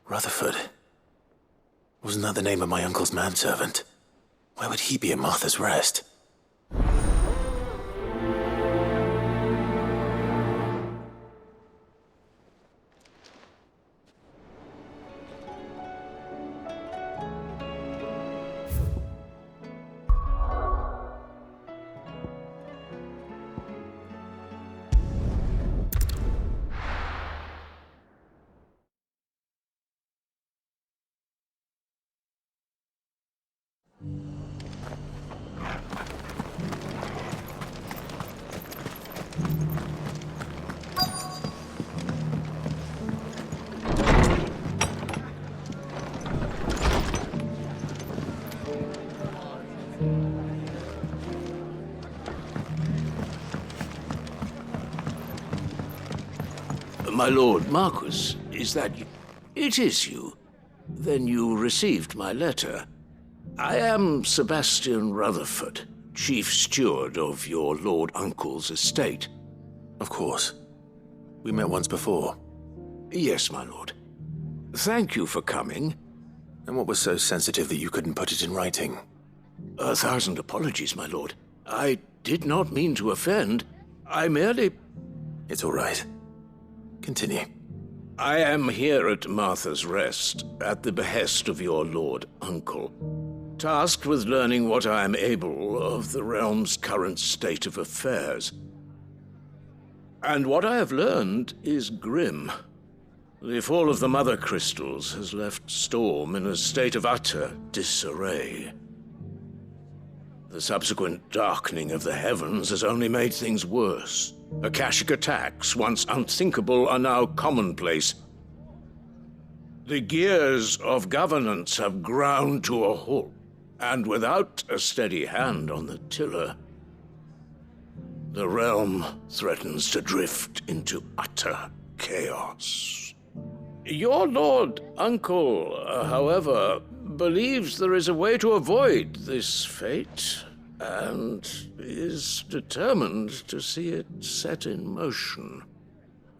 Rutherford. Wasn't that the name of my uncle's manservant? Why would he be at Martha's Rest? My lord Marquis, is that you? It is you. Then you received my letter. I am Sebastian Rutherford, chief steward of your lord uncle's estate. Of course. We met once before. Yes, my lord. Thank you for coming. And what was so sensitive that you couldn't put it in writing? 1,000 apologies, my lord. I did not mean to offend. I merely... It's all right. Continue. I am here at Martha's Rest, at the behest of your lord uncle, tasked with learning what I am able of the realm's current state of affairs. And what I have learned is grim. The fall of the Mother Crystals has left Storm in a state of utter disarray. The subsequent darkening of the heavens has only made things worse. Akashic attacks, once unthinkable, are now commonplace. The gears of governance have ground to a halt, and without a steady hand on the tiller, the realm threatens to drift into utter chaos. Your lord uncle, however, believes there is a way to avoid this fate, and is determined to see it set in motion.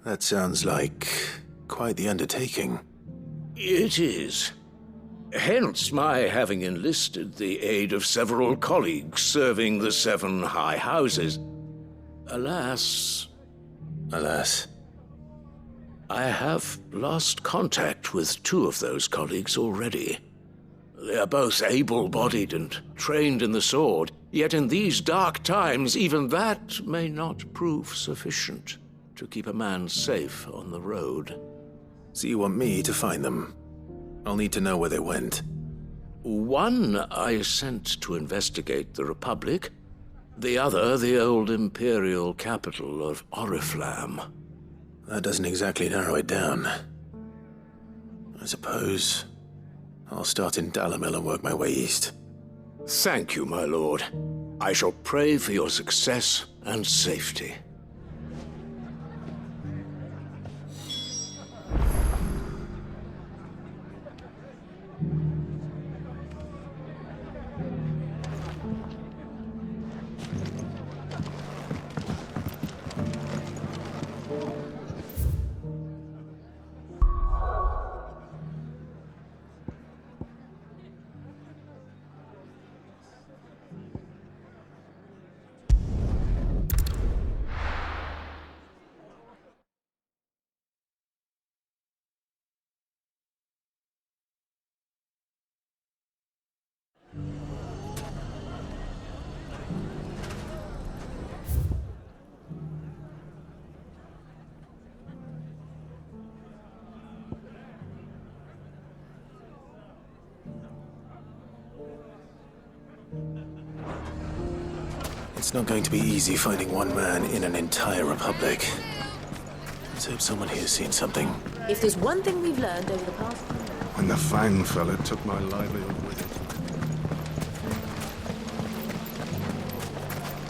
That sounds like quite the undertaking. It is. Hence my having enlisted the aid of several colleagues serving the 7 high houses. Alas, I have lost contact with 2 of those colleagues already. They are both able-bodied and trained in the sword, yet in these dark times, even that may not prove sufficient to keep a man safe on the road. So you want me to find them? I'll need to know where they went. One I sent to investigate the Republic, the other the old Imperial capital of Oriflamme. That doesn't exactly narrow it down. I suppose I'll start in Dalamil and work my way east. Thank you, my lord. I shall pray for your success and safety. It's not going to be easy finding one man in an entire republic. Let's hope someone here's seen something. If there's one thing we've learned over the past... When the Fang fella took my livelihood with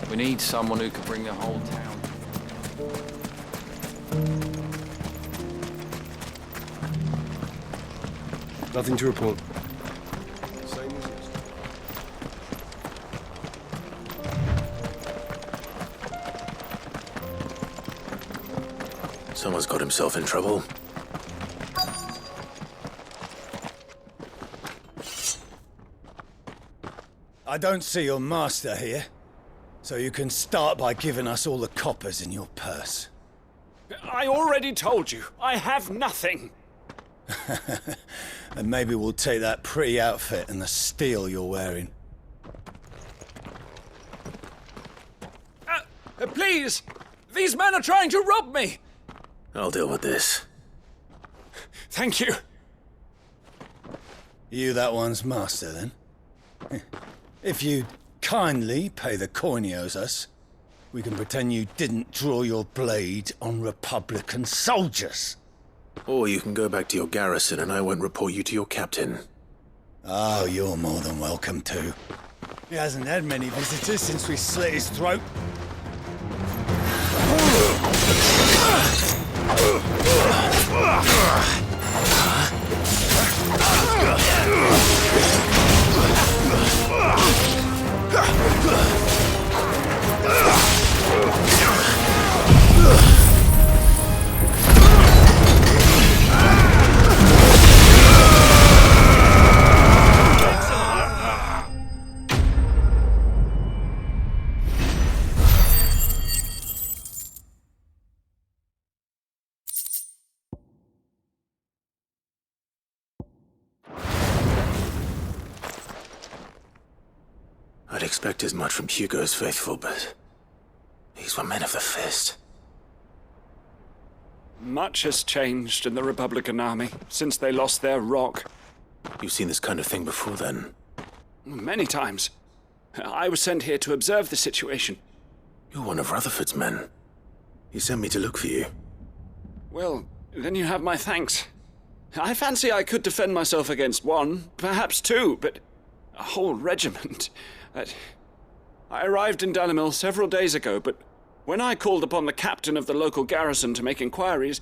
it. We need someone who can bring the whole town. Nothing to report. Someone's got himself in trouble. I don't see your master here, so you can start by giving us all the coppers in your purse. I already told you, I have nothing. And maybe we'll take that pretty outfit and the steel you're wearing. Please! These men are trying to rob me! I'll deal with this. Thank you. You that one's master, then? If you kindly pay the coin he owes us, we can pretend you didn't draw your blade on Republican soldiers. Or you can go back to your garrison and I won't report you to your captain. Oh, you're more than welcome to. He hasn't had many visitors since we slit his throat. I'd expect as much from Hugo's faithful, but these were men of the fist. Much has changed in the Republican army since they lost their rock. You've seen this kind of thing before, then? Many times. I was sent here to observe the situation. You're one of Rutherford's men. He sent me to look for you. Well, then you have my thanks. I fancy I could defend myself against one, perhaps two, but a whole regiment. I arrived in Dalimil several days ago, but when I called upon the captain of the local garrison to make inquiries,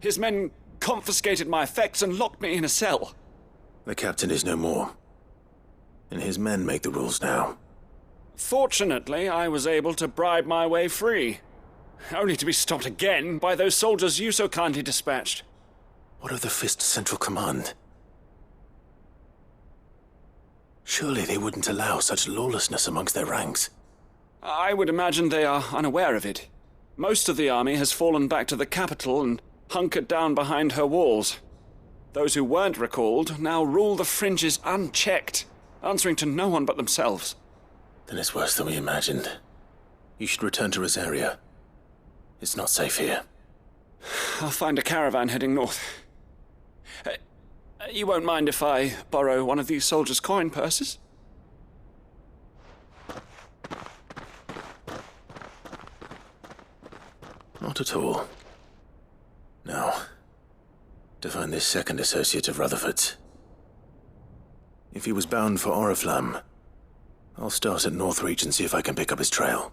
his men confiscated my effects and locked me in a cell. The captain is no more, and his men make the rules now. Fortunately, I was able to bribe my way free, only to be stopped again by those soldiers you so kindly dispatched. What of the Fist's Central Command? Surely they wouldn't allow such lawlessness amongst their ranks. I would imagine they are unaware of it. Most of the army has fallen back to the capital and hunkered down behind her walls. Those who weren't recalled now rule the fringes unchecked, answering to no one but themselves. Then it's worse than we imagined. You should return to Rosaria. It's not safe here. I'll find a caravan heading north. You won't mind if I borrow one of these soldiers' coin purses? Not at all. Now, to find this second associate of Rutherford's. If he was bound for Oriflamme, I'll start at Northreach and see if I can pick up his trail.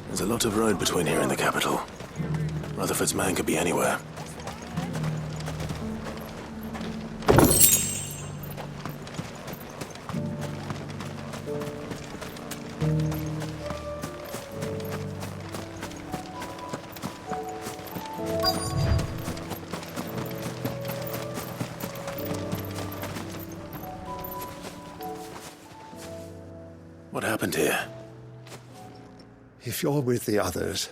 There's a lot of road between here and the capital. Rutherford's man could be anywhere. What happened here? If you're with the others,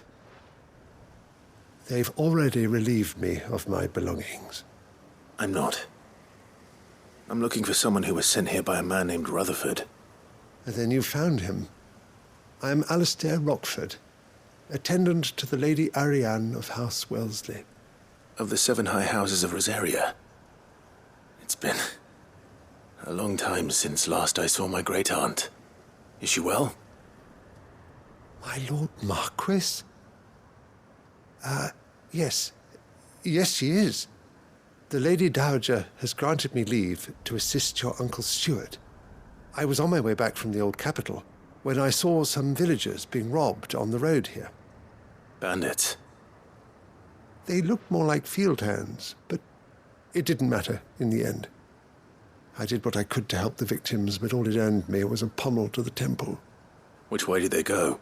they've already relieved me of my belongings. I'm not. I'm looking for someone who was sent here by a man named Rutherford. And then you found him. I am Alistair Rockford, attendant to the Lady Ariane of House Wellesley. Of the 7 high houses of Rosaria. It's been a long time since last I saw my great-aunt. Is she well? My Lord Marquis? Yes. Yes, she is. The Lady Dowager has granted me leave to assist your Uncle Stuart. I was on my way back from the old capital when I saw some villagers being robbed on the road here. Bandits? They looked more like field hands, but it didn't matter in the end. I did what I could to help the victims, but all it earned me was a pommel to the temple. Which way did they go?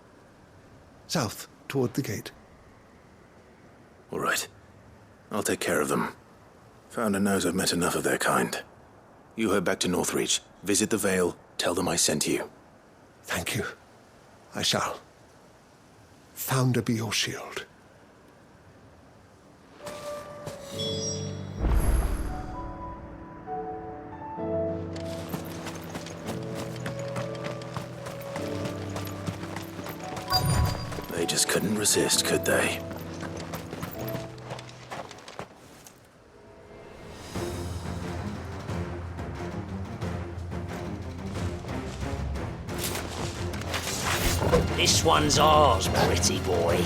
South, toward the gate. All right. I'll take care of them. Founder knows I've met enough of their kind. You head back to Northreach, visit the Vale, tell them I sent you. Thank you. I shall. Founder be your shield. They just couldn't resist, could they? This one's ours, pretty boy.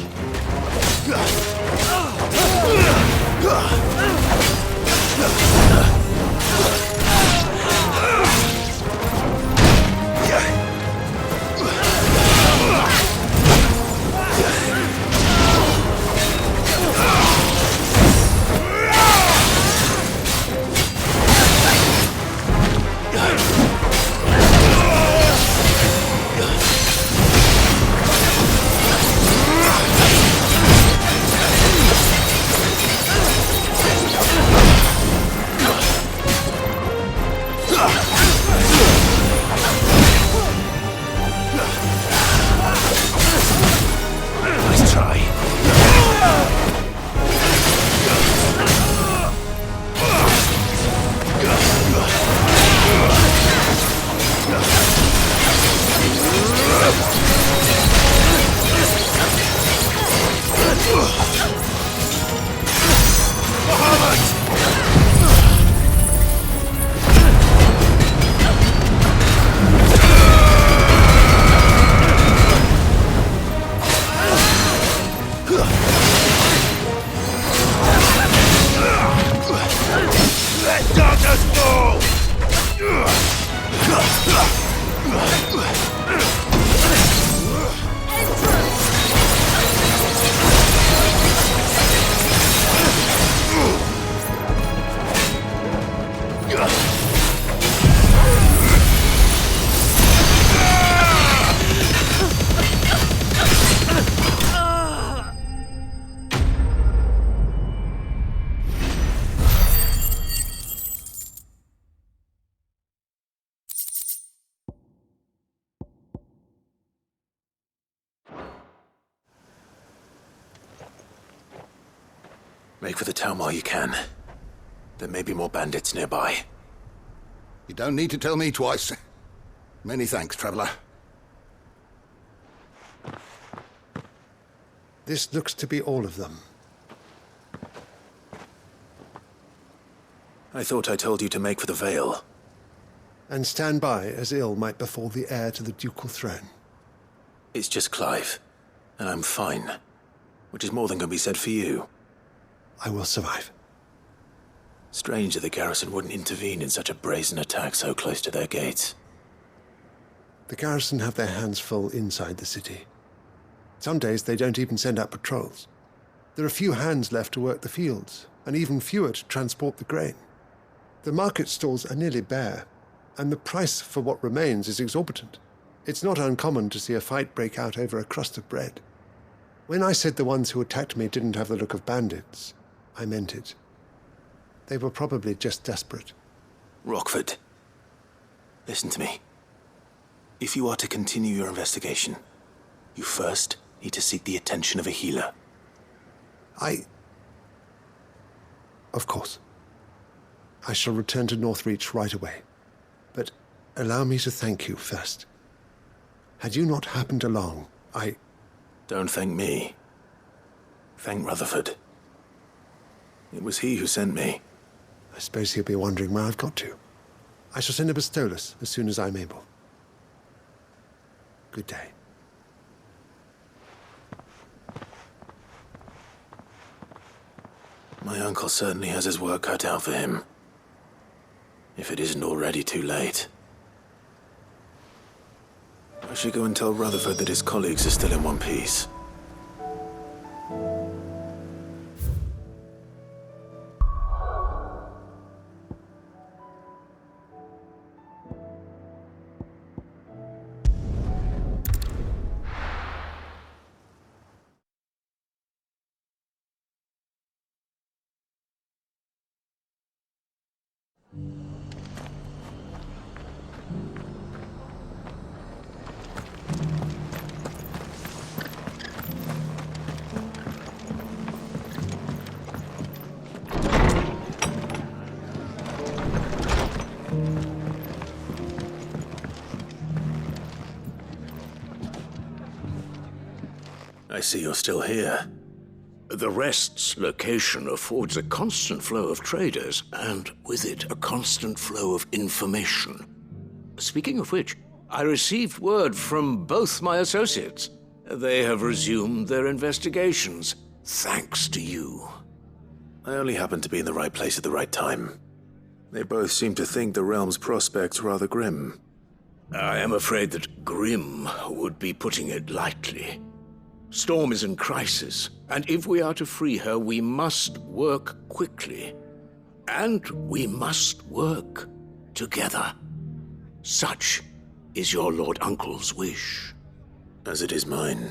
Make for the town while you can. There may be more bandits nearby. You don't need to tell me twice. Many thanks, traveler. This looks to be all of them. I thought I told you to make for the Vale. And stand by as ill might befall the heir to the ducal throne. It's just Clive, and I'm fine. Which is more than can be said for you. I will survive. Strange that the garrison wouldn't intervene in such a brazen attack so close to their gates. The garrison have their hands full inside the city. Some days they don't even send out patrols. There are few hands left to work the fields, and even fewer to transport the grain. The market stalls are nearly bare, and the price for what remains is exorbitant. It's not uncommon to see a fight break out over a crust of bread. When I said the ones who attacked me didn't have the look of bandits, I meant it. They were probably just desperate. Rockford, listen to me. If you are to continue your investigation, you first need to seek the attention of a healer. Of course. I shall return to Northreach right away. But allow me to thank you first. Had you not happened along, Don't thank me. Thank Rutherford. It was he who sent me. I suppose he'll be wondering where I've got to. I shall send a Bistolus as soon as I'm able. Good day. My uncle certainly has his work cut out for him. If it isn't already too late. I should go and tell Rutherford that his colleagues are still in one piece. I see you're still here. The Rest's location affords a constant flow of traders, and with it, a constant flow of information. Speaking of which, I received word from both my associates. They have resumed their investigations, thanks to you. I only happened to be in the right place at the right time. They both seem to think the realm's prospects rather grim. I am afraid that grim would be putting it lightly. Storm is in crisis, and if we are to free her, we must work quickly. And we must work together. Such is your Lord Uncle's wish. As it is mine.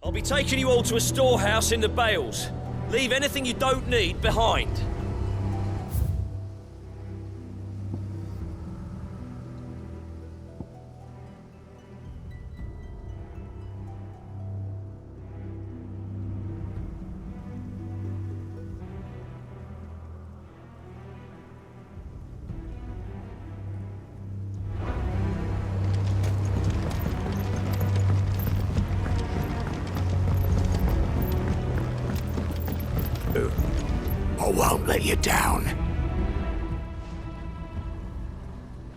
I'll be taking you all to a storehouse in the Bales. Leave anything you don't need behind. I won't let you down.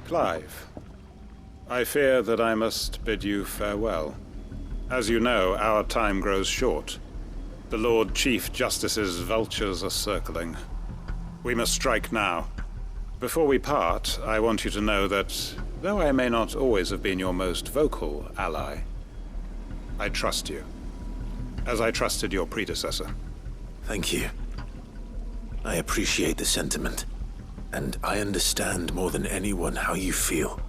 Clive, I fear that I must bid you farewell. As you know, our time grows short. The Lord Chief Justice's vultures are circling. We must strike now. Before we part, I want you to know that, though I may not always have been your most vocal ally, I trust you, as I trusted your predecessor. Thank you. I appreciate the sentiment, and I understand more than anyone how you feel.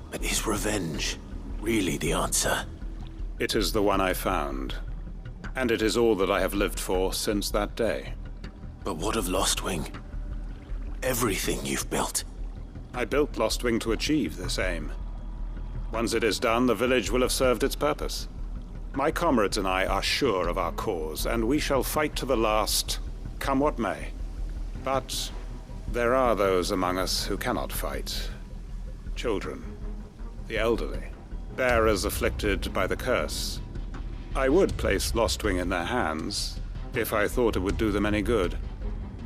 But is revenge really the answer? It is the one I found, and it is all that I have lived for since that day. But what of Lostwing? Everything you've built. I built Lostwing to achieve this aim. Once it is done, the village will have served its purpose. My comrades and I are sure of our cause, and we shall fight to the last, come what may. But there are those among us who cannot fight. Children, the elderly, bearers afflicted by the curse. I would place Lostwing in their hands, if I thought it would do them any good.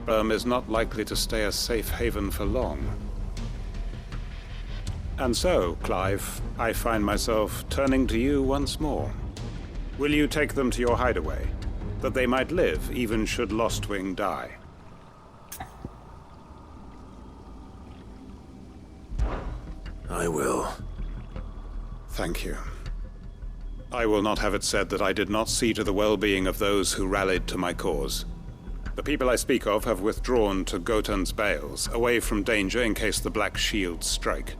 Is not likely to stay a safe haven for long. And so, Clive, I find myself turning to you once more. Will you take them to your hideaway, that they might live even should Lostwing die? I will. Thank you. I will not have it said that I did not see to the well-being of those who rallied to my cause. The people I speak of have withdrawn to Gotan's Bales, away from danger in case the Black Shields strike.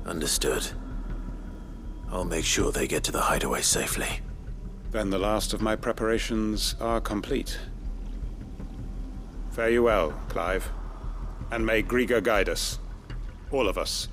Understood. I'll make sure they get to the hideaway safely. Then the last of my preparations are complete. Fare you well, Clive. And may Griga guide us. All of us.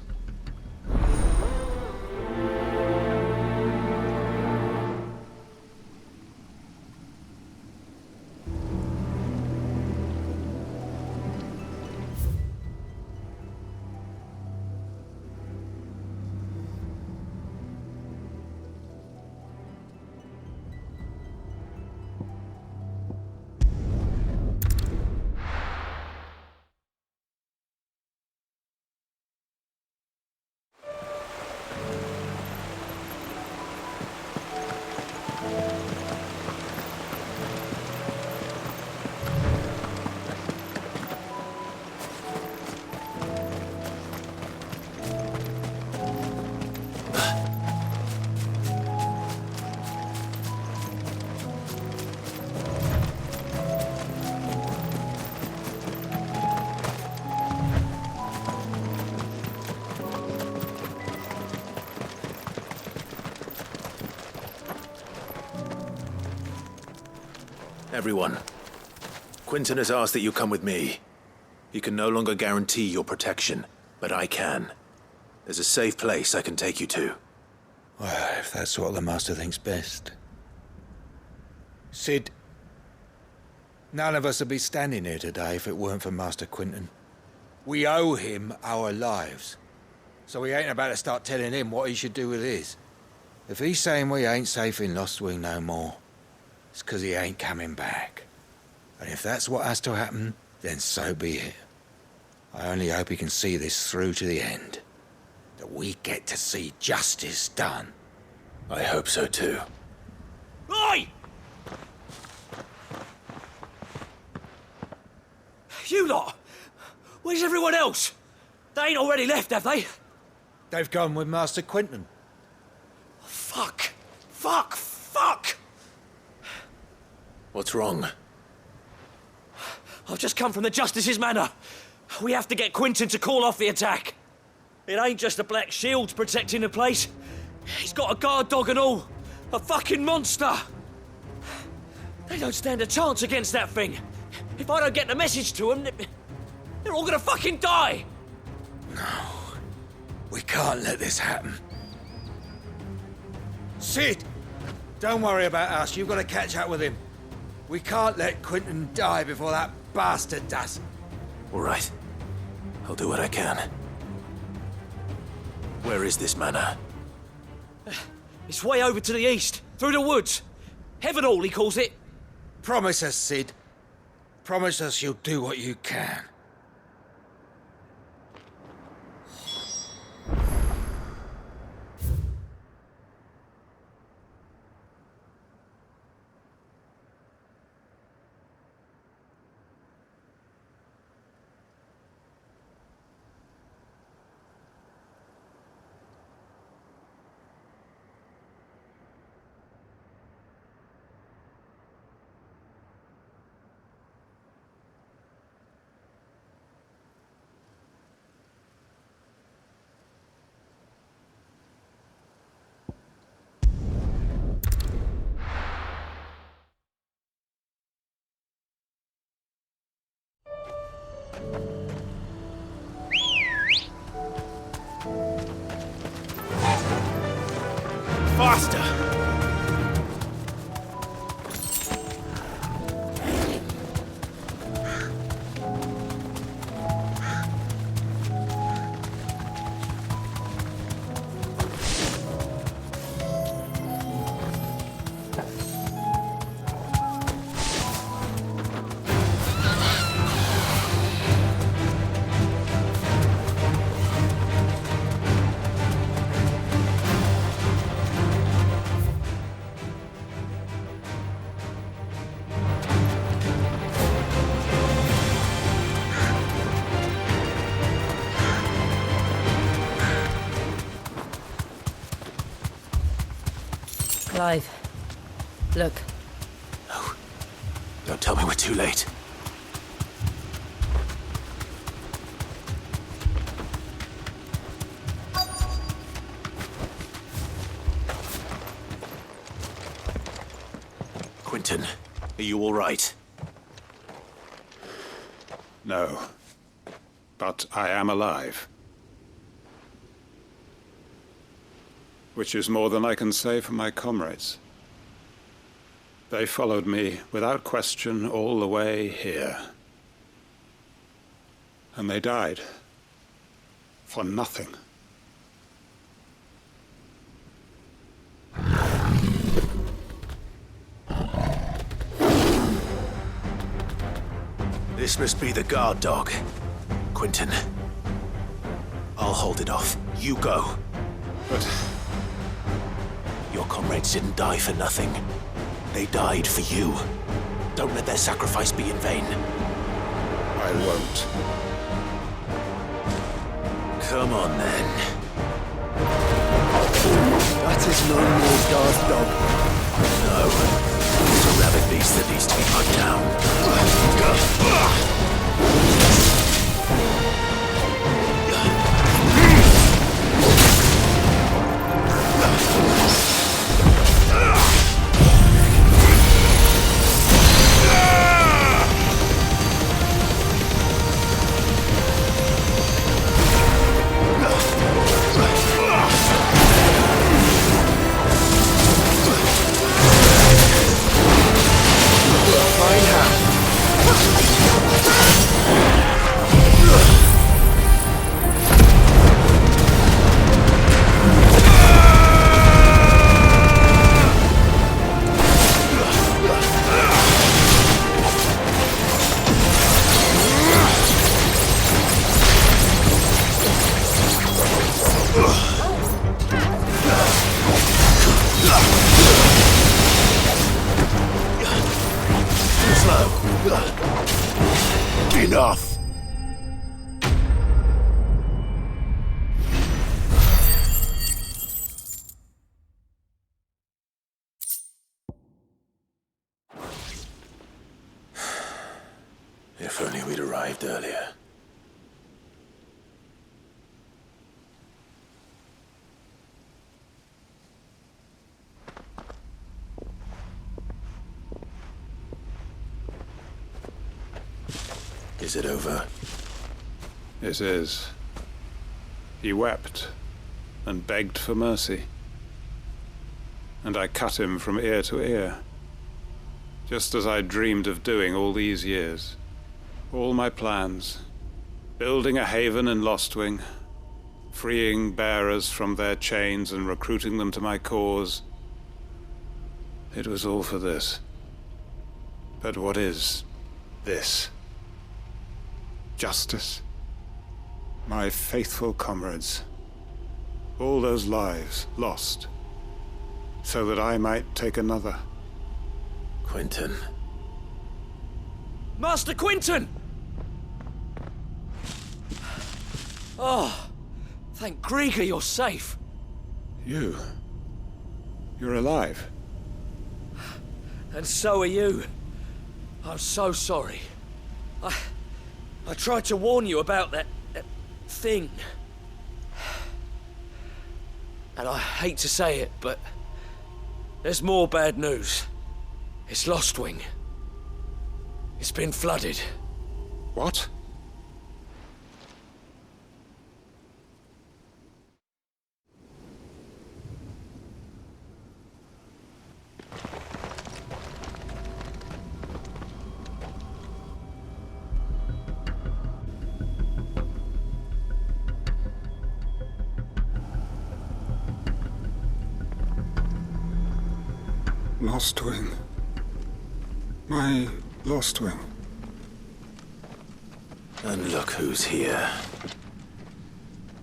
Everyone, Quinton has asked that you come with me. He can no longer guarantee your protection, but I can. There's a safe place I can take you to. Well, if that's what the Master thinks best. Sid, none of us would be standing here today if it weren't for Master Quinton. We owe him our lives. So we ain't about to start telling him what he should do with his. If he's saying we ain't safe in Lost Wing no more, it's 'cause he ain't coming back. And if that's what has to happen, then so be it. I only hope he can see this through to the end. That we get to see justice done. I hope so too. Oi! You lot! Where's everyone else? They ain't already left, have they? They've gone with Master Quinton. Fuck! Fuck! Fuck! What's wrong? I've just come from the Justice's Manor. We have to get Quinton to call off the attack. It ain't just the Black Shields protecting the place. He's got a guard dog and all. A fucking monster. They don't stand a chance against that thing. If I don't get the message to them, they're all gonna fucking die. No. We can't let this happen. Sid! Don't worry about us. You've got to catch up with him. We can't let Quinton die before that bastard does. All right. I'll do what I can. Where is this manor? It's way over to the east, through the woods. Heaven Hall, he calls it. Promise us, Sid. Promise us you'll do what you can. Faster! Clive, look. No. Don't tell me we're too late. Quinton, are you all right? No. But I am alive. Which is more than I can say for my comrades. They followed me without question all the way here. And they died. For nothing. This must be the guard dog. Quentin. I'll hold it off. You go. But your comrades didn't die for nothing. They died for you. Don't let their sacrifice be in vain. I won't. Come on, then. That is no more guard dog. No. It's a rabid beast that needs to be put down. Enough! If only we'd arrived earlier. Is it over? It is. He wept and begged for mercy. And I cut him from ear to ear, just as I dreamed of doing all these years. All my plans, building a haven in Lostwing, freeing bearers from their chains and recruiting them to my cause. It was all for this. But what is this? Justice? My faithful comrades. All those lives lost, so that I might take another. Quentin. Master Quentin! Oh, thank Grieger you're safe. You're alive. And so are you. I'm so sorry. I tried to warn you about that thing. And I hate to say it, but there's more bad news. It's Lostwing. It's been flooded. What? Lostwing. My Lostwing. And look who's here.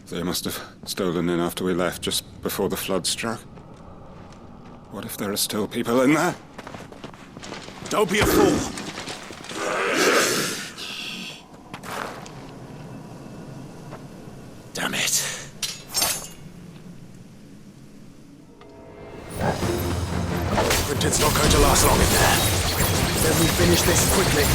They must have stolen in after we left, just before the flood struck. What if there are still people in there? Don't be a fool! Damn it. Quentin's not going to last long in there. Then we finish this quickly.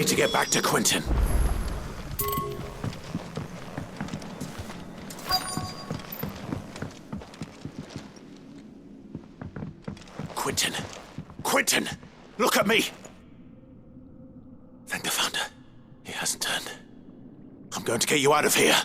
to get back to Quentin. Quentin! Quentin! Look at me! Thank the Founder. He hasn't turned. I'm going to get you out of here.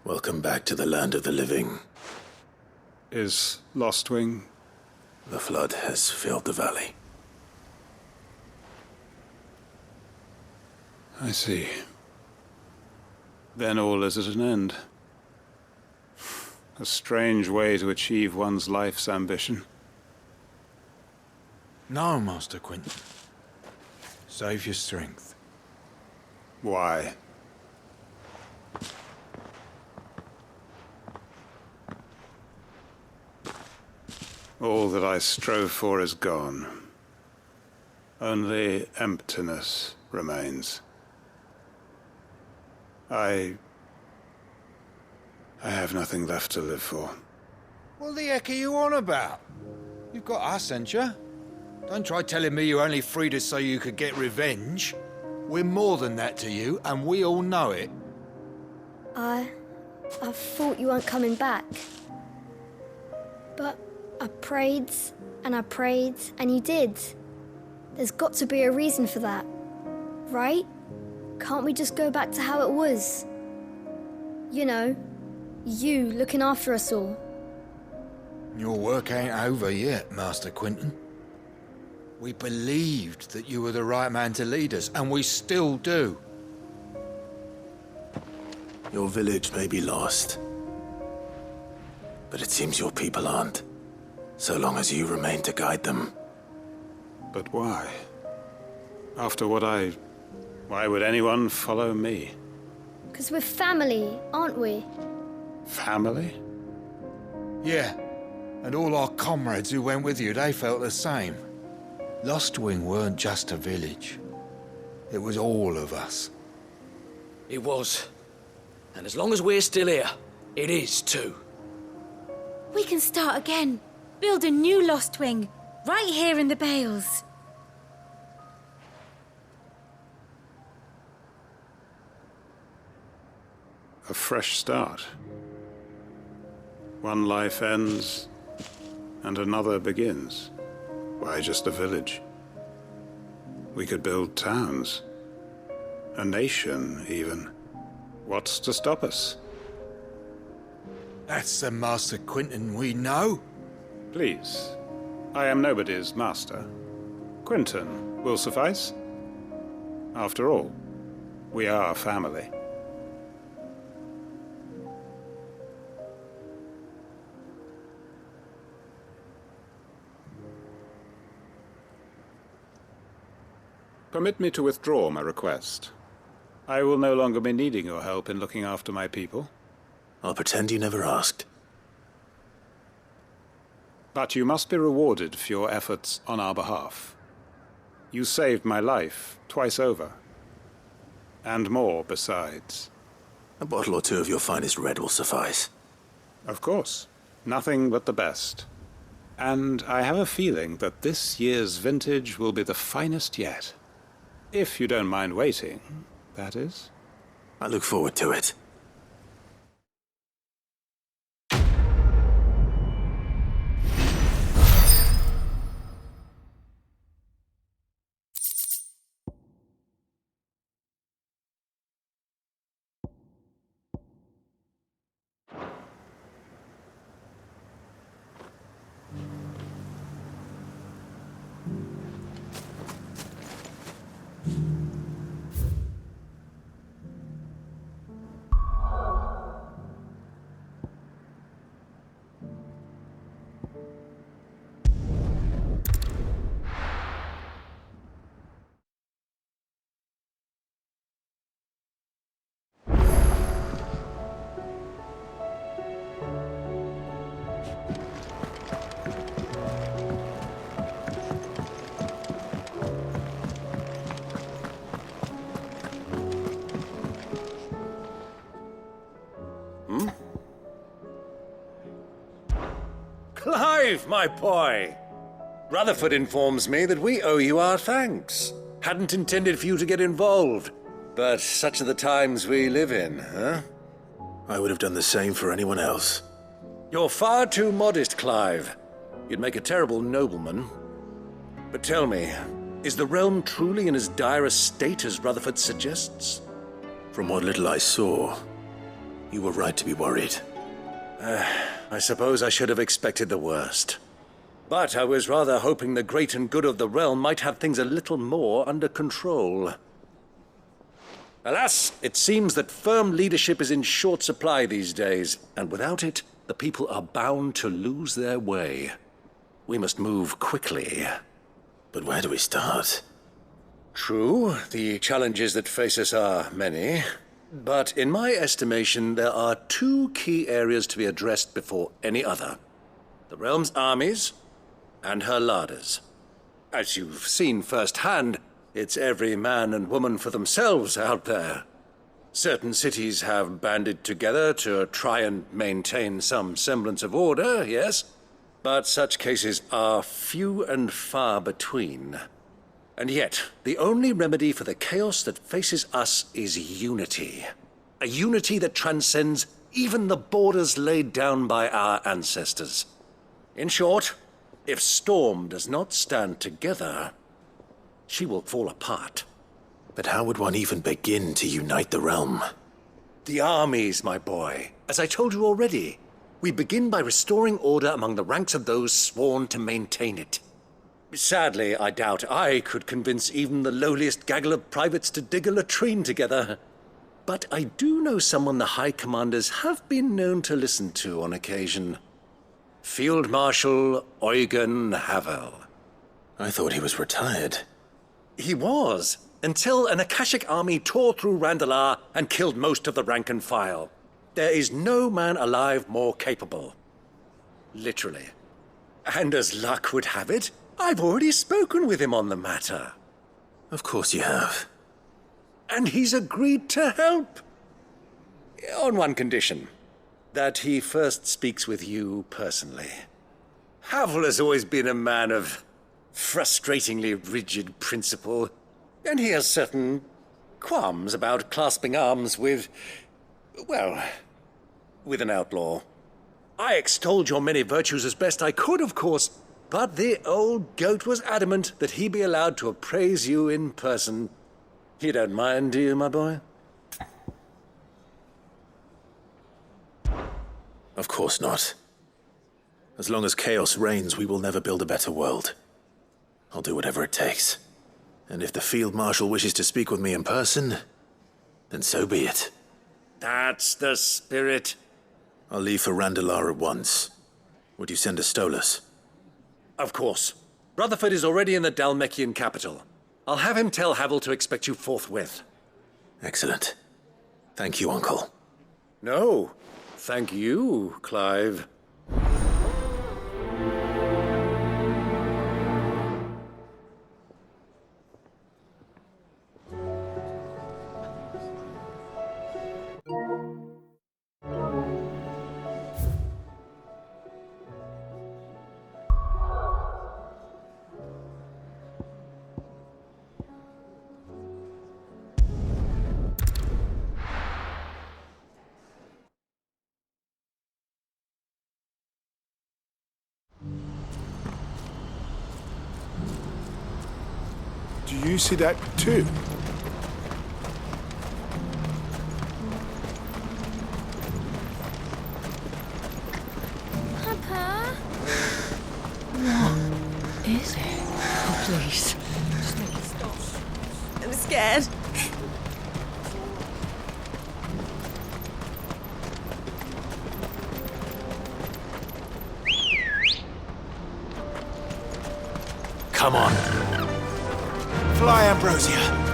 Welcome back to the land of the living. Is Lostwing? The flood has filled the valley. I see. Then all is at an end. A strange way to achieve one's life's ambition. No, Master Quentin. Save your strength. Why? All that I strove for is gone. Only emptiness remains. I have nothing left to live for. What the heck are you on about? You've got us, ain't you? Don't try telling me you only freed us so you could get revenge. We're more than that to you, and we all know it. I thought you weren't coming back. But I prayed, and you did. There's got to be a reason for that, right? Can't we just go back to how it was? You know, you looking after us all. Your work ain't over yet, Master Quentin. We believed that you were the right man to lead us, and we still do. Your village may be lost, but it seems your people aren't, so long as you remain to guide them. But why? After what why would anyone follow me? 'Cause we're family, aren't we? Family? Yeah, and all our comrades who went with you, they felt the same. Lostwing weren't just a village. It was all of us. It was. And as long as we're still here, it is too. We can start again. Build a new Lostwing, right here in the Bales. A fresh start. One life ends, and another begins. Why just a village? We could build towns. A nation, even. What's to stop us? That's the Master Quentin we know. Please. I am nobody's master. Quentin will suffice. After all, we are family. Permit me to withdraw my request. I will no longer be needing your help in looking after my people. I'll pretend you never asked. But you must be rewarded for your efforts on our behalf. You saved my life twice over. And more besides. A bottle or two of your finest red will suffice. Of course. Nothing but the best. And I have a feeling that this year's vintage will be the finest yet. If you don't mind waiting, that is. I look forward to it. Clive, my boy! Rutherford informs me that we owe you our thanks. Hadn't intended for you to get involved, but such are the times we live in, huh? I would have done the same for anyone else. You're far too modest, Clive. You'd make a terrible nobleman. But tell me, is the realm truly in as dire a state as Rutherford suggests? From what little I saw, you were right to be worried. I suppose I should have expected the worst. But I was rather hoping the great and good of the realm might have things a little more under control. Alas, it seems that firm leadership is in short supply these days, and without it, the people are bound to lose their way. We must move quickly. But where do we start? True, the challenges that face us are many. But in my estimation, there are two key areas to be addressed before any other. The realm's armies and her larders. As you've seen firsthand, it's every man and woman for themselves out there. Certain cities have banded together to try and maintain some semblance of order, yes, but such cases are few and far between. And yet, the only remedy for the chaos that faces us is unity. A unity that transcends even the borders laid down by our ancestors. In short, if Storm does not stand together, she will fall apart. But how would one even begin to unite the realm? The armies, my boy. As I told you already, we begin by restoring order among the ranks of those sworn to maintain it. Sadly, I doubt I could convince even the lowliest gaggle of privates to dig a latrine together. But I do know someone the High Commanders have been known to listen to on occasion. Field Marshal Eugen Havel. I thought he was retired. He was, until an Akashic army tore through Randalar and killed most of the rank and file. There is no man alive more capable. Literally. And as luck would have it, I've already spoken with him on the matter. Of course you have. And he's agreed to help. On one condition. That he first speaks with you personally. Havel has always been a man of frustratingly rigid principle, and he has certain qualms about clasping arms with, well, with an outlaw. I extolled your many virtues as best I could, of course, but the old goat was adamant that he be allowed to appraise you in person. You don't mind, do you, my boy? Of course not. As long as chaos reigns, we will never build a better world. I'll do whatever it takes. And if the Field Marshal wishes to speak with me in person, then so be it. That's the spirit. I'll leave for Randalar at once. Would you send a Stolas? Of course. Rutherford is already in the Dalmekian capital. I'll have him tell Havel to expect you forthwith. Excellent. Thank you, Uncle. No. Thank you, Clive. Do you see that too? Papa? What is it? Oh, please. Just make it stop. I'm scared. Come on. Fly, Ambrosia.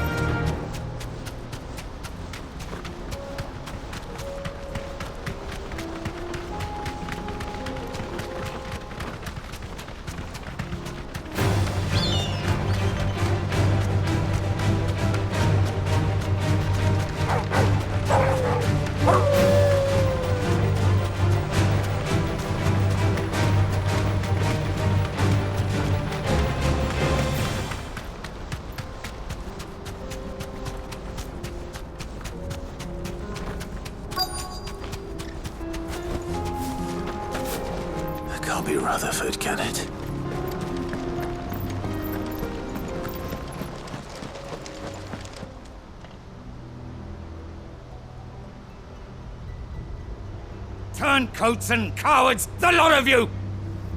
be Rutherford, can it? Turncoats and cowards, the lot of you!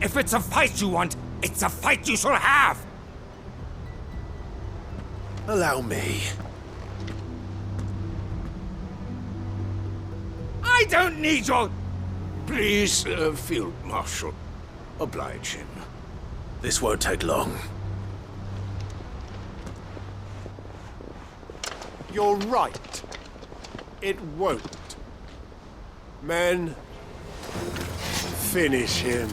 If it's a fight you want, it's a fight you shall have! Allow me. I don't need your... Please, Field Marshal, oblige him. This won't take long. You're right. It won't. Men, finish him.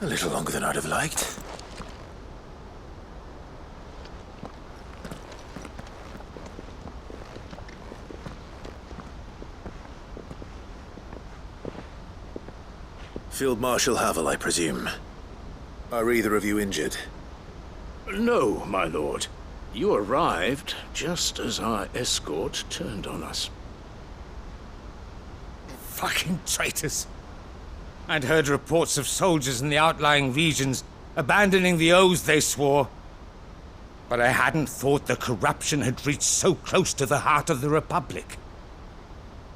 A little longer than I'd have liked. Field Marshal Havel, I presume. Are either of you injured? No, my lord. You arrived just as our escort turned on us. Fucking traitors! I'd heard reports of soldiers in the outlying regions abandoning the oaths they swore. But I hadn't thought the corruption had reached so close to the heart of the Republic.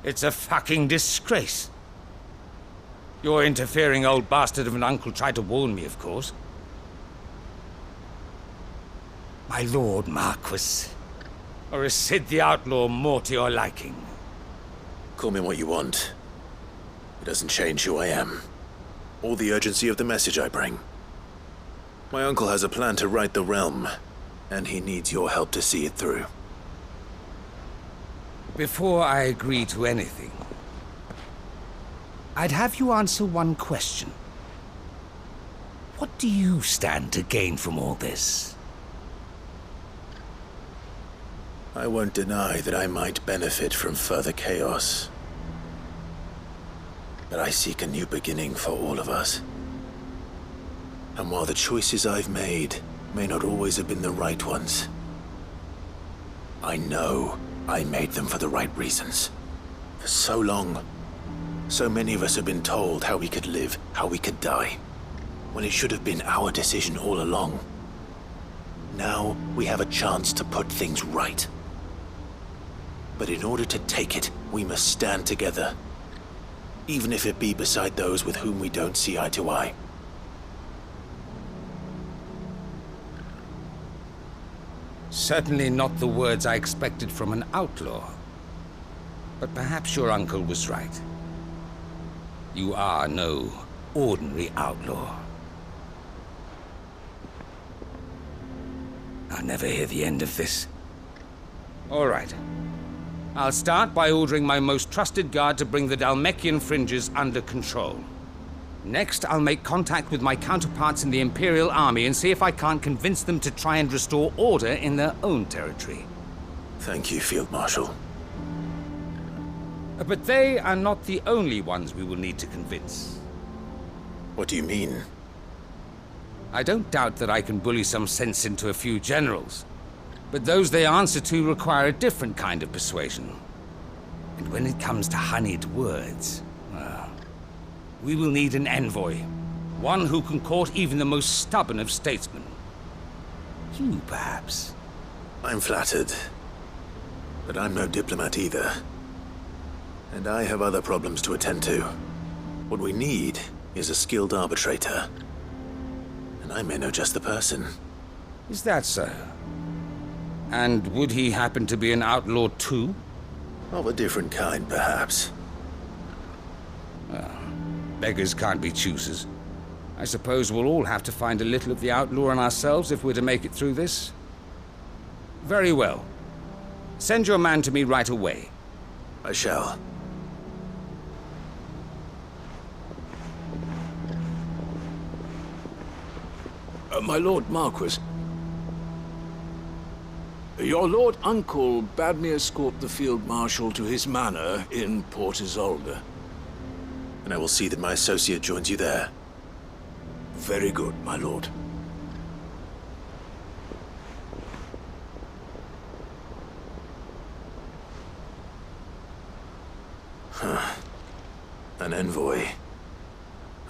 It's a fucking disgrace. Your interfering old bastard of an uncle tried to warn me, of course. My lord Marquis. Or is Sid the Outlaw more to your liking? Call me what you want. It doesn't change who I am, or the urgency of the message I bring. My uncle has a plan to right the realm, and he needs your help to see it through. Before I agree to anything, I'd have you answer one question. What do you stand to gain from all this? I won't deny that I might benefit from further chaos. But I seek a new beginning for all of us. And while the choices I've made may not always have been the right ones, I know I made them for the right reasons. For so long, so many of us have been told how we could live, how we could die, when it should have been our decision all along. Now we have a chance to put things right. But in order to take it, we must stand together. Even if it be beside those with whom we don't see eye to eye. Certainly not the words I expected from an outlaw. But perhaps your uncle was right. You are no ordinary outlaw. I'll never hear the end of this. All right. I'll start by ordering my most trusted guard to bring the Dhalmekian fringes under control. Next, I'll make contact with my counterparts in the Imperial Army and see if I can't convince them to try and restore order in their own territory. Thank you, Field Marshal. But they are not the only ones we will need to convince. What do you mean? I don't doubt that I can bully some sense into a few generals. But those they answer to require a different kind of persuasion. And when it comes to honeyed words, well, we will need an envoy. One who can court even the most stubborn of statesmen. You, perhaps. I'm flattered. But I'm no diplomat either. And I have other problems to attend to. What we need is a skilled arbitrator. And I may know just the person. Is that so? And would he happen to be an outlaw too? Of a different kind, perhaps. Well, beggars can't be choosers. I suppose we'll all have to find a little of the outlaw in ourselves if we're to make it through this. Very well. Send your man to me right away. I shall. My Lord Marquis, your Lord Uncle bade me escort the Field Marshal to his manor in Port Isolde. And I will see that my associate joins you there. Very good, my lord. An envoy.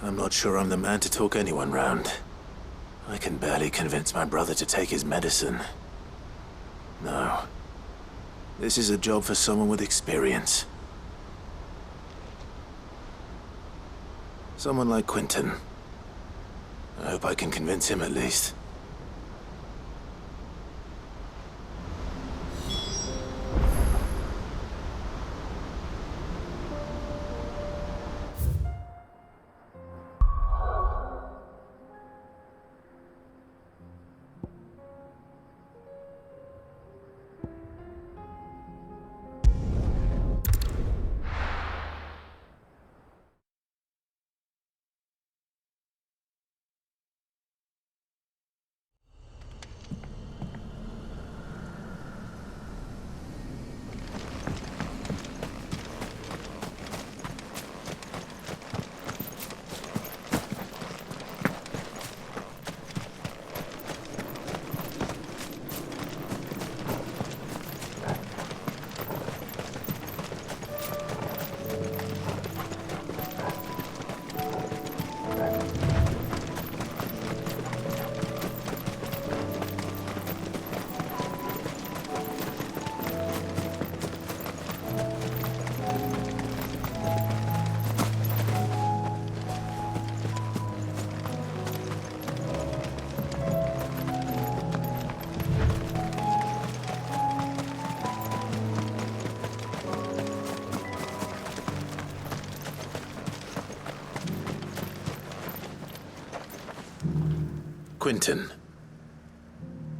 I'm not sure I'm the man to talk anyone round. I can barely convince my brother to take his medicine. No. This is a job for someone with experience. Someone like Quentin. I hope I can convince him at least. Quentin,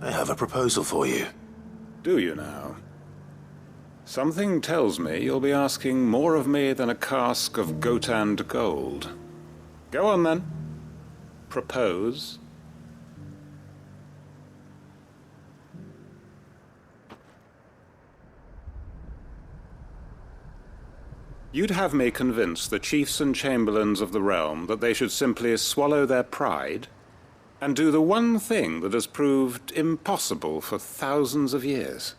I have a proposal for you. Do you now? Something tells me you'll be asking more of me than a cask of Gotand gold. Go on then. Propose. You'd have me convince the chiefs and chamberlains of the realm that they should simply swallow their pride and do the one thing that has proved impossible for thousands of years.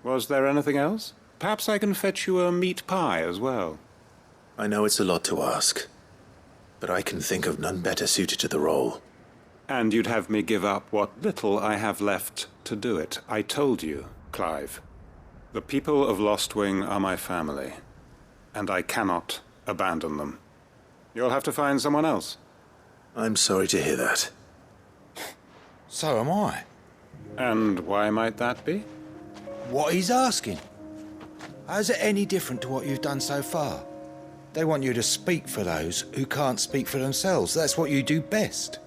Was there anything else? Perhaps I can fetch you a meat pie as well. I know it's a lot to ask, but I can think of none better suited to the role. And you'd have me give up what little I have left to do it. I told you, Clive. The people of Lostwing are my family, and I cannot abandon them. You'll have to find someone else. I'm sorry to hear that. So am I. And why might that be? What he's asking. How's it any different to what you've done so far? They want you to speak for those who can't speak for themselves. That's what you do best.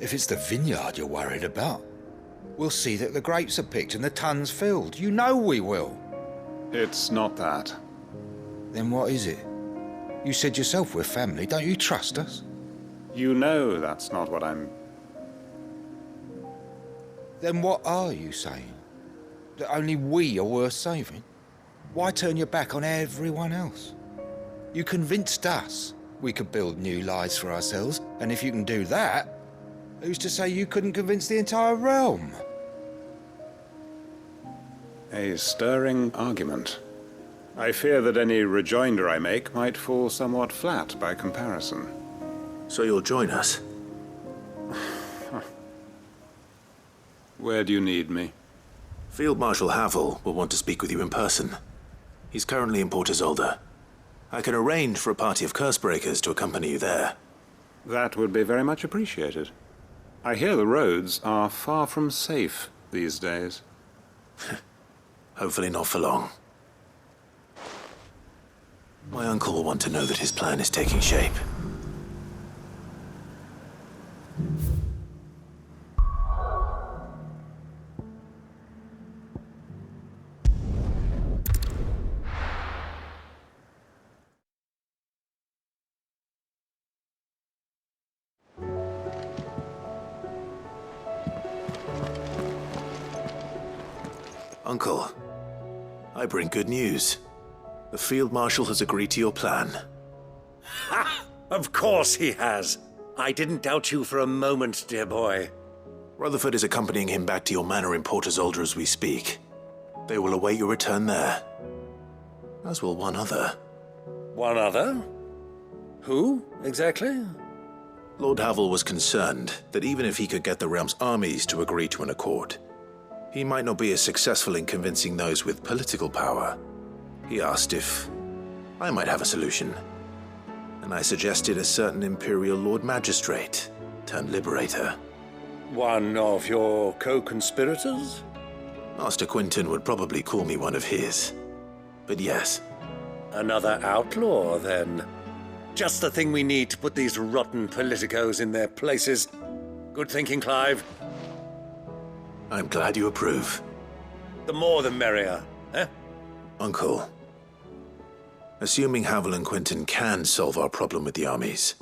If it's the vineyard you're worried about, we'll see that the grapes are picked and the tons filled. You know we will. It's not that. Then what is it? You said yourself we're family. Don't you trust us? You know that's not what I'm... Then what are you saying? That only we are worth saving? Why turn your back on everyone else? You convinced us we could build new lives for ourselves, and if you can do that, who's to say you couldn't convince the entire realm? A stirring argument. I fear that any rejoinder I make might fall somewhat flat by comparison. So you'll join us? Where do you need me? Field Marshal Havel will want to speak with you in person. He's currently in Port Isolde. I can arrange for a party of Cursebreakers to accompany you there. That would be very much appreciated. I hear the roads are far from safe these days. Hopefully not for long. My uncle will want to know that his plan is taking shape. Uncle, I bring good news. The Field Marshal has agreed to your plan. Ha! Of course he has. I didn't doubt you for a moment, dear boy. Rutherford is accompanying him back to your manor in Port Isolde as we speak. They will await your return there. As will one other. One other? Who, exactly? Lord Havel was concerned that even if he could get the realm's armies to agree to an accord, he might not be as successful in convincing those with political power. He asked if I might have a solution, and I suggested a certain Imperial Lord Magistrate turned Liberator. One of your co-conspirators? Master Quinton would probably call me one of his, but yes. Another outlaw, then. Just the thing we need to put these rotten politicos in their places. Good thinking, Clive. I'm glad you approve. The more the merrier, eh? Uncle, assuming Havel and Quinton can solve our problem with the armies,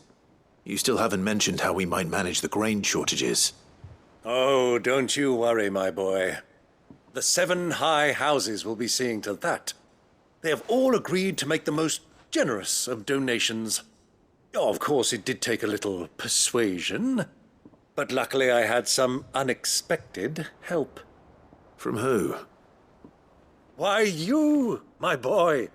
you still haven't mentioned how we might manage the grain shortages. Oh, don't you worry, my boy. The 7 high houses will be seeing to that. They have all agreed to make the most generous of donations. Oh, of course, it did take a little persuasion, but luckily I had some unexpected help. From who? Why, you, my boy.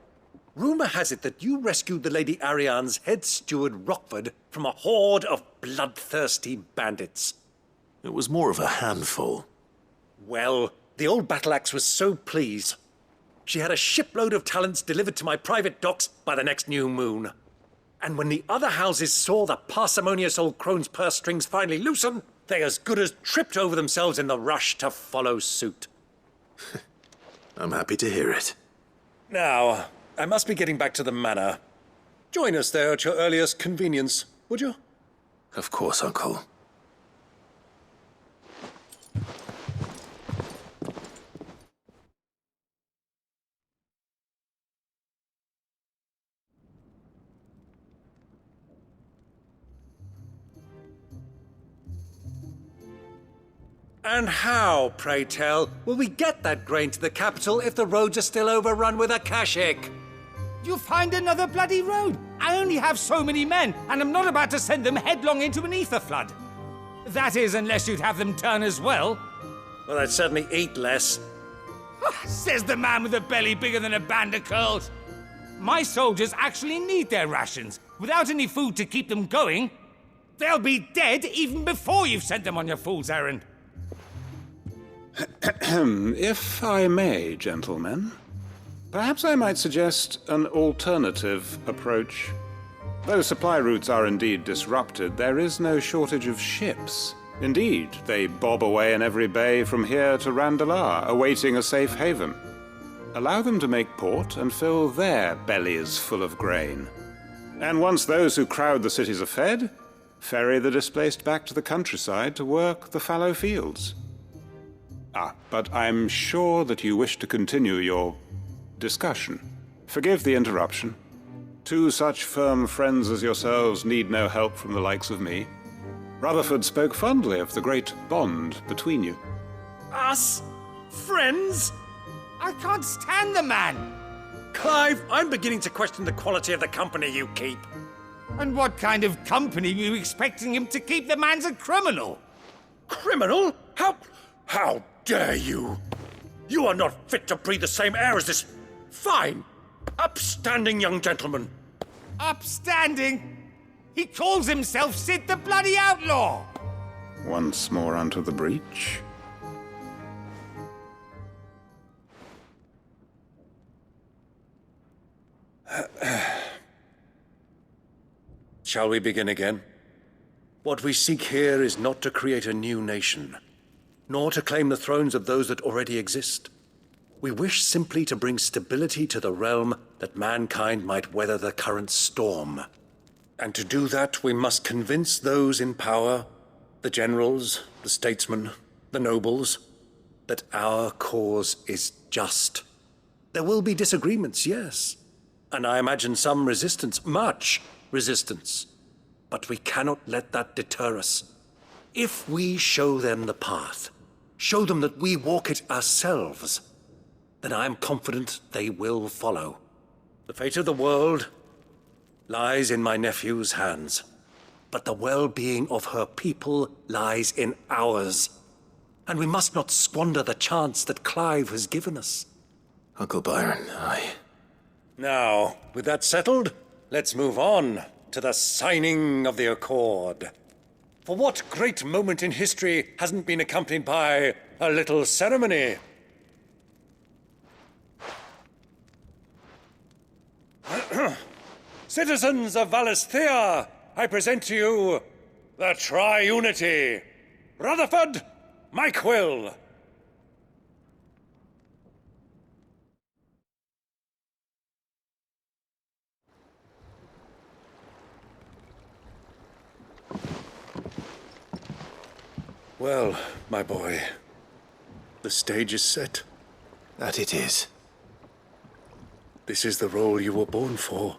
Rumor has it that you rescued the Lady Ariane's head steward Rockford from a horde of bloodthirsty bandits. It was more of a handful. Well, the old battle axe was so pleased. She had a shipload of talents delivered to my private docks by the next new moon. And when the other houses saw the parsimonious old crone's purse strings finally loosen, they as good as tripped over themselves in the rush to follow suit. I'm happy to hear it. Now, I must be getting back to the manor. Join us there at your earliest convenience, would you? Of course, Uncle. And how, pray tell, will we get that grain to the capital if the roads are still overrun with Akashic? You find another bloody road. I only have so many men, and I'm not about to send them headlong into an ether flood. That is, unless you'd have them turn as well. Well, I'd certainly eat less. Says the man with a belly bigger than a band of curls. My soldiers actually need their rations. Without any food to keep them going, they'll be dead even before you've sent them on your fool's errand. If I may, gentlemen, perhaps I might suggest an alternative approach. Though supply routes are indeed disrupted, there is no shortage of ships. Indeed, they bob away in every bay from here to Randalar, awaiting a safe haven. Allow them to make port and fill their bellies full of grain. And once those who crowd the cities are fed, ferry the displaced back to the countryside to work the fallow fields. But I'm sure that you wish to continue your discussion. Forgive the interruption. 2 such firm friends as yourselves need no help from the likes of me. Rutherford spoke fondly of the great bond between you. Us? Friends? I can't stand the man! Clive, I'm beginning to question the quality of the company you keep. And what kind of company were you expecting him to keep? The man's a criminal! Criminal? How dare you? You are not fit to breathe the same air as this fine, upstanding young gentleman. Upstanding? He calls himself Sid the bloody outlaw! Once more onto the breach. Shall we begin again? What we seek here is not to create a new nation, nor to claim the thrones of those that already exist. We wish simply to bring stability to the realm that mankind might weather the current storm. And to do that, we must convince those in power, the generals, the statesmen, the nobles, that our cause is just. There will be disagreements, yes, and I imagine some resistance, much resistance. But we cannot let that deter us. If we show them the path, show them that we walk it ourselves, then I am confident they will follow. The fate of the world lies in my nephew's hands, but the well-being of her people lies in ours. And we must not squander the chance that Clive has given us. Uncle Byron, aye. Now, with that settled, let's move on to the signing of the Accord. For what great moment in history hasn't been accompanied by a little ceremony? Citizens of Valisthea, I present to you the Tri-Unity. Rutherford, Mike Will. Well, my boy, the stage is set. That it is. This is the role you were born for.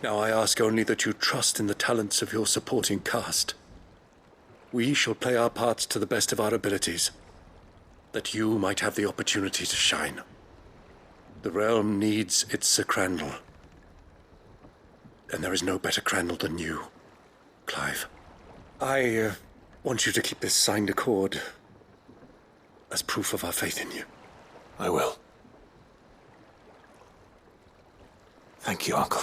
Now I ask only that you trust in the talents of your supporting cast. We shall play our parts to the best of our abilities, that you might have the opportunity to shine. The realm needs its Sir Crandall, and there is no better Crandall than you, Clive. I want you to keep this signed accord as proof of our faith in you. I will. Thank you, Uncle.